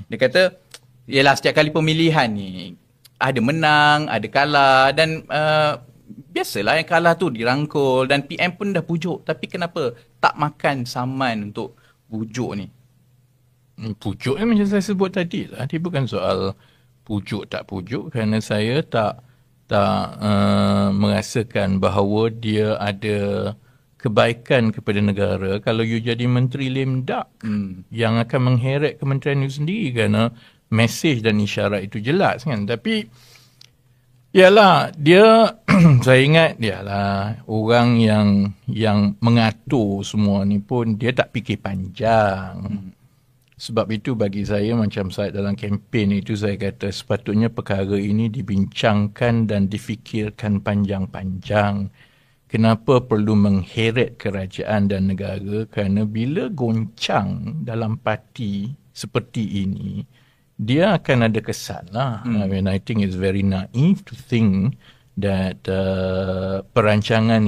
Dia kata, yelah setiap kali pemilihan ni, ada menang, ada kalah dan biasalah yang kalah tu dirangkul dan PM pun dah pujuk. Tapi kenapa tak makan saman untuk pujuk ni? Pujuk ni macam saya sebut tadi lah. Dia bukan soal pujuk tak pujuk kerana saya tak merasakan bahawa dia ada kebaikan kepada negara kalau you jadi menteri lemdak yang akan mengheret kementerian you sendiri kerana mesej dan isyarat itu jelas kan. Tapi yalah dia saya ingat yalah orang yang mengatur semua ni pun dia tak fikir panjang. Sebab itu bagi saya macam saya dalam kempen itu saya kata sepatutnya perkara ini dibincangkan dan difikirkan panjang-panjang. Kenapa perlu mengheret kerajaan dan negara? Kerana bila goncang dalam parti seperti ini, dia akan ada kesan lah. I think it's very naive to think that perancangan